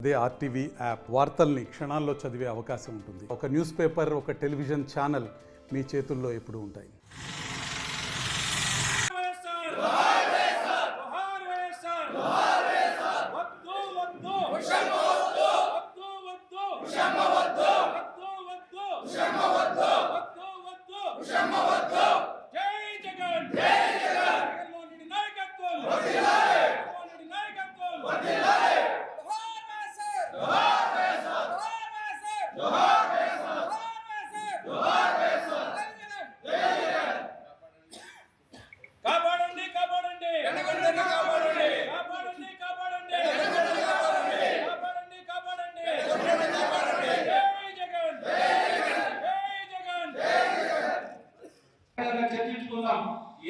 అదే RTV app వార్తల్ని క్షణాల్లో చదివే అవకాశం ఉంటుంది. ఒక న్యూస్ పేపర్, ఒక టెలివిజన్ ఛానల్ మీ చేతుల్లో ఎప్పుడూ ఉంటాయి.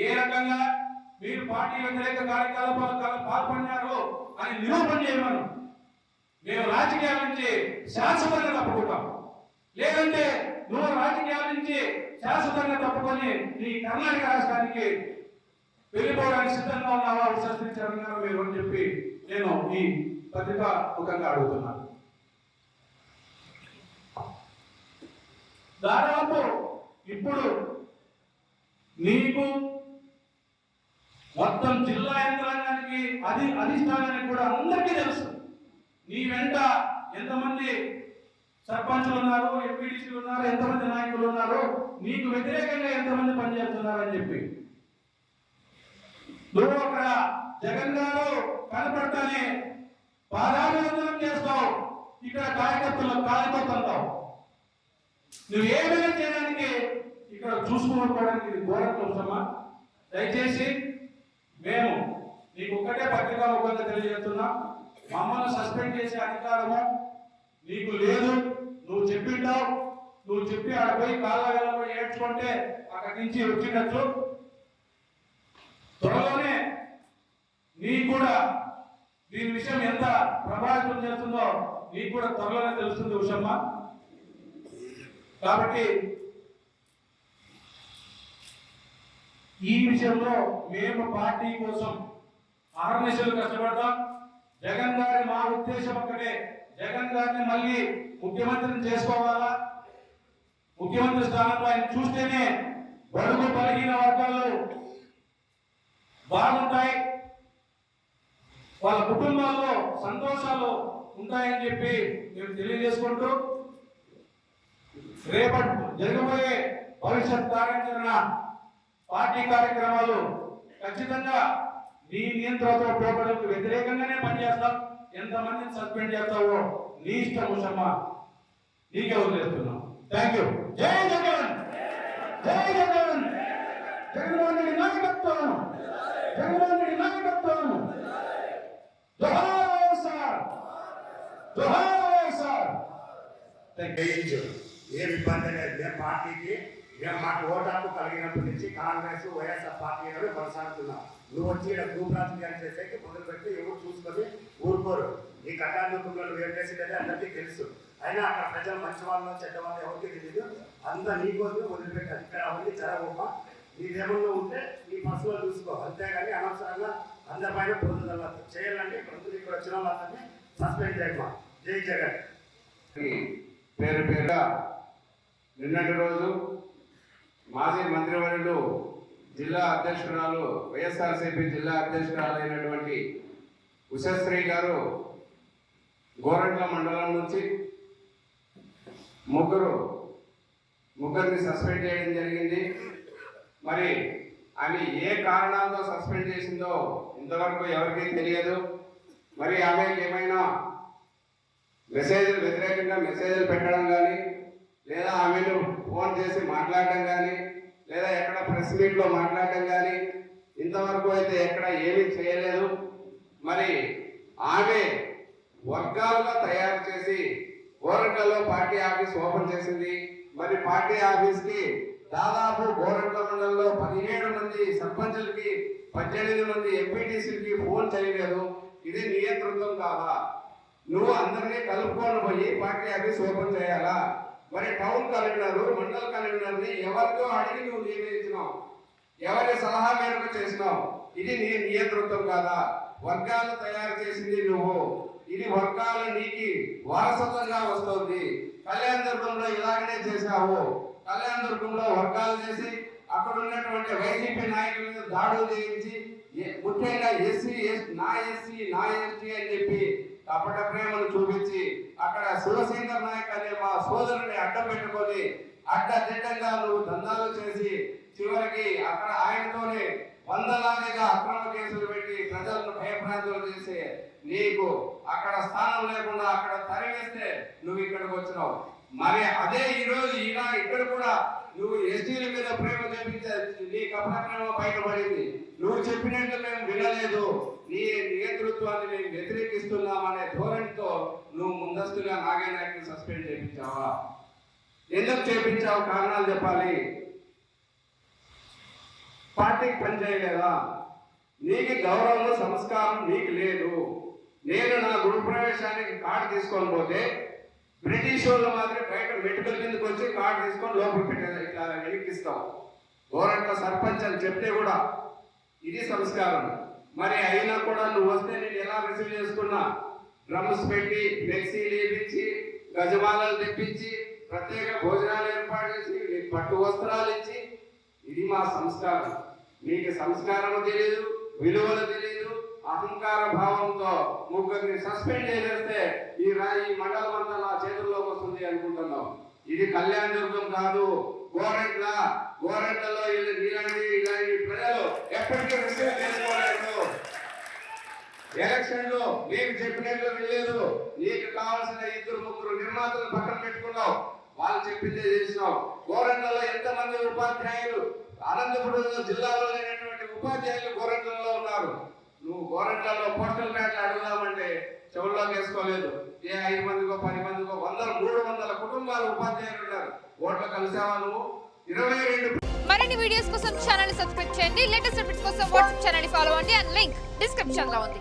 ఏ రకంగా మీరు పార్టీ వ్యతిరేక కార్యకలాపాలకు పాల్పడినారు అని నిరూపణ చేయమను. మేము రాజకీయాల నుంచి శాశ్వతంగా తప్పుకుంటాం. లేదంటే నువ్వు రాజకీయాల నుంచి శాశ్వతంగా తప్పుకొని నీ కర్ణాటక రాష్ట్రానికి వెళ్ళిపోవడానికి సిద్ధంగా ఉన్నావా శాస్త్రించారు మీరు అని చెప్పి నేను ఈ పత్రికా ముఖంగా అడుగుతున్నాను. దాదాపు ఇప్పుడు నీకు మొత్తం జిల్లా యంత్రాంగానికి అధిష్టానానికి కూడా అందరికీ తెలుసు నీ వెంట ఎంతమంది సర్పంచులు ఉన్నారు, ఎంపీడీసీలు ఉన్నారు, ఎంతమంది నాయకులు ఉన్నారు, నీకు వ్యతిరేకంగా ఎంతమంది పనిచేస్తున్నారు అని చెప్పి. నువ్వు అక్కడ జగన్ గారు కనపడతానే పాదాభివందనం చేస్తావు, ఇక్కడ కార్యకర్తలు నువ్వు ఏమైనా చేయడానికి ఇక్కడ చూసుకోవడానికి ఇది ఘోరం అవసరమా? దయచేసి మేము నీకు ఒక్కటే పత్రికా ముఖంగా తెలియజేస్తున్నా, మమ్మల్ని సస్పెండ్ చేసే అధికారము నీకు లేదు. నువ్వు చెప్పింటావు, నువ్వు చెప్పి ఆడ పోయి కాళ్ళ వేళ ఏడ్చుకుంటే అక్కడి నుంచి వచ్చినట్లు. త్వరలోనే నీకు కూడా దీని విషయం ఎంత ప్రభావితం చేస్తుందో నీకు కూడా త్వరలోనే తెలుస్తుంది ఉషమ్మ. కాబట్టి ఈ విషయంలో మేము పార్టీ కోసం ఆర్గనైజేషన్లు కష్టపడతాం. జగన్ గారి మా ఉద్దేశం ఒక్కటే, జగన్ గారిని మళ్ళీ ముఖ్యమంత్రిని చేసుకోవాలా. ముఖ్యమంత్రి స్థానంలో ఆయన చూస్తేనే బడుగు బలహీన వర్గాలు బాగుంటాయి, వాళ్ళ కుటుంబాల్లో సంతోషాలు ఉంటాయని చెప్పి మేము తెలియజేసుకుంటూ రేపటి జరగబోయే భవిష్యత్ కార్యాచరణ పార్టీ కార్యక్రమాలు ఖచ్చితంగా నీ నియంత్రణతో పోవడానికి వ్యతిరేకంగానే పనిచేస్తాం. ఎంతమందిని సస్పెండ్ చేస్తావో నీ ఇష్టం ఉషమ్మ, నీకే వదిలేస్తున్నాం. Thank you. జై జగన్, జై జగన్, జగన్మోహన్ రెడ్డి నాయకత్వం, జగన్మోహన్ రెడ్డి నాయకత్వం. జోహార్ సార్, జోహార్ సార్. ఏ ఇబ్బంది లేదు పార్టీకి. మాకు ఓటాకు కలిగినప్పటి నుంచి కాంగ్రెస్ వైఎస్ఆర్ పార్టీలోనే కొనసాగుతున్నాం. నువ్వు వచ్చి గ్రూప్ రాజకీయాలు చేసేకి మొదలుపెట్టి ఎవరు చూసుకొని ఊరుకోరు. ఈ కటాంగులు ఏం చేసేది అందరికీ తెలుసు. అయినా అక్కడ ప్రజలు మంచి వాళ్ళు చెడ్డ వాళ్ళు ఎవరికి తెలియదు. అంతా నీకోసం వదిలిపెట్టాలి. ఇక్కడ అవన్నీ జరగమ్మా. నీదేమన్నా ఉంటే నీ పర్సనల్ చూసుకో, అంతేగాని అనవసరంగా అందరిపైన పొందుదల చేయాలంటే ఇప్పుడు ఇక్కడ వచ్చిన వాళ్ళని సస్పెండ్ చేయమ్మా. జై జగన్. పేరు పేరుగా నిన్నటి రోజు మాజీ మంత్రివర్యులు జిల్లా అధ్యక్షురాలు వైఎస్ఆర్సీపీ జిల్లా అధ్యక్షురాలైనటువంటి ఉషశ్రీ గారు గోరంట్ల మండలం నుంచి ముగ్గురిని సస్పెండ్ చేయడం జరిగింది. మరి ఆమె ఏ కారణాలతో సస్పెండ్ చేసిందో ఇంతవరకు ఎవరికీ తెలియదు. మరి ఆమెకి ఏమైనా వ్యతిరేకంగా మెసేజ్లు పెట్టడం కానీ, లేదా ఆమెను ఫోన్ చేసి మాట్లాడటం కానీ, లేదా ఎక్కడ ప్రెస్ మీట్లో మాట్లాడటం కానీ ఇంతవరకు అయితే ఎక్కడ ఏమీ చేయలేదు. మరి ఆమె వర్గాలుగా తయారు చేసి గోరంట్లలో పార్టీ ఆఫీస్ ఓపెన్ చేసింది. మరి పార్టీ ఆఫీస్కి దాదాపు గోరంట్ల మండలంలో 17 మంది సర్పంచులకి, 18 మంది ఎంపీటీసీలకి ఫోన్ చేయలేదు. ఇది నియంత్రణం కాదా? నువ్వు అందరినీ కలుపుకొని పోయి పార్టీ ఆఫీస్ ఓపెన్ చేయాలా? మరి టౌన్ కలెక్టర్, మండల కలెక్టర్ని ఎవరితో అడిగి నువ్వు నియమించినావు? ఎవరి సలహా మేరకు చేసినావు? ఇది నీ నియంతృత్వం కాదా? వర్గాలు తయారు చేసింది నువ్వు. ఇది వర్గాలు నీకు వారసత్వంగా వస్తుంది. కళ్యాణదుర్గంలో ఇలాగనే చేశావు. కళ్యాణదుర్గంలో వర్గాలు చేసి అక్కడ ఉన్నటువంటి వైసీపీ నాయకుల మీద దాడులు చేయించి ముఖ్యంగా ఎస్సీ నా ఎస్టీ అని చెప్పి కపట ప్రేమను చూపించి అక్కడ శివశంకర్ నాయక్ అనే మా సోదరుని అడ్డం పెట్టుకొని అడ్డదిడ్డంగా నువ్వు దందాలు చేసి చివరికి అక్కడ ఆయనతోనే వందలాదిగా అక్రమ కేసులు పెట్టి ప్రజలను భయభ్రాంతులు చేసి నీకు అక్కడ స్థానం లేకుండా అక్కడ తరివేస్తే నువ్వు ఇక్కడికి వచ్చినావు. మరి అదే ఈరోజు ఇక్కడ కూడా నువ్వు ఎస్టీల మీద ప్రేమ చూపించే నీ కపట ప్రేమ బయటపడింది. నువ్వు చెప్పినట్టు మేము వినలేదు, నీ నేతృత్వాన్ని మేము వ్యతిరేకిస్తున్నామనే ధోరణితో నువ్వు ముందస్తుగా నాగేనాయకుని సస్పెండ్ చేయించావా? ఎందుకు చేయించావు? కారణాలు చెప్పాలి. పార్టీకి పనిచేయలేదా? నీకు గౌరవం సంస్కారం నీకు లేదు. నేను నా గృహ ప్రవేశానికి కార్డు తీసుకొని పోతే బ్రిటిష్ వాళ్ళు మాత్రం బయట మెడికల్ కిందకి వచ్చి కార్డు తీసుకొని లోపల పెట్టేది, ఇట్లా వెనక్కిస్తాం. గోరంట్ల సర్పంచ్ అని చెప్తే కూడా ఇది సంస్కారం. మరి అయినా కూడా నువ్వు వస్తే నేను ఎలా రిసీవ్ చేసుకున్నా? డ్రమ్స్ పెట్టి ఫ్లెక్సీలు వేయించి గజమాలలు తెప్పించి ప్రత్యేక భోజనాలు ఏర్పాటు చేసి పట్టు వస్త్రాలు ఇచ్చి ఇది మా సంస్కారం. మీకు సంస్కారం తెలియదు, విలువలు తెలియదు. అహంకార భావంతో ముగ్గురిని సస్పెండ్ చేసేస్తే ఈ మండలం అంతా నా చేతుల్లోకి వస్తుంది అనుకుంటున్నాం. ఇది కళ్యాణదుర్గం కాదు, గోరెంట్లలో ఇలాంటి ప్రజలు ఎప్పటికీ రిసీవ్ చేసుకోలేదు. ఎలక్షన్ లో నీకు చెప్పినట్లు వెళ్ళలేదు. నీకు కావాల్సిన 2-3 నిర్మాతలు పక్కన పెట్టుకున్నావు, వాళ్ళు చెప్పిందే చేసినావు. గోరెంట్లలో ఎంతమంది ఉపాధ్యాయులు, అనంతపురం జిల్లాలో లేనటువంటి ఉపాధ్యాయులు గోరెంట్లలో ఉన్నారు. నువ్వు గోరెంట్లలో పోస్టల్ బ్యాట్లు అడుగుదామంటే చెవుల్లోకి వేసుకోలేదు. 5 మందికో 10 మందికో 300 కుటుంబాలు ఉపాధ్యాయులు ఉన్నారు. ఓట్లు కలిసావా నువ్వు? 22 మరిన్ని వీడియోస్ కోసం ఛానల్ ని సబ్స్క్రైబ్ చేయండి. లేటెస్ట్ అప్డేట్స్ కోసం వాట్సాప్ ఛానల్ ని ఫాలో అవ్వండి. అండ్ లింక్ డిస్క్రిప్షన్ లో ఉంది.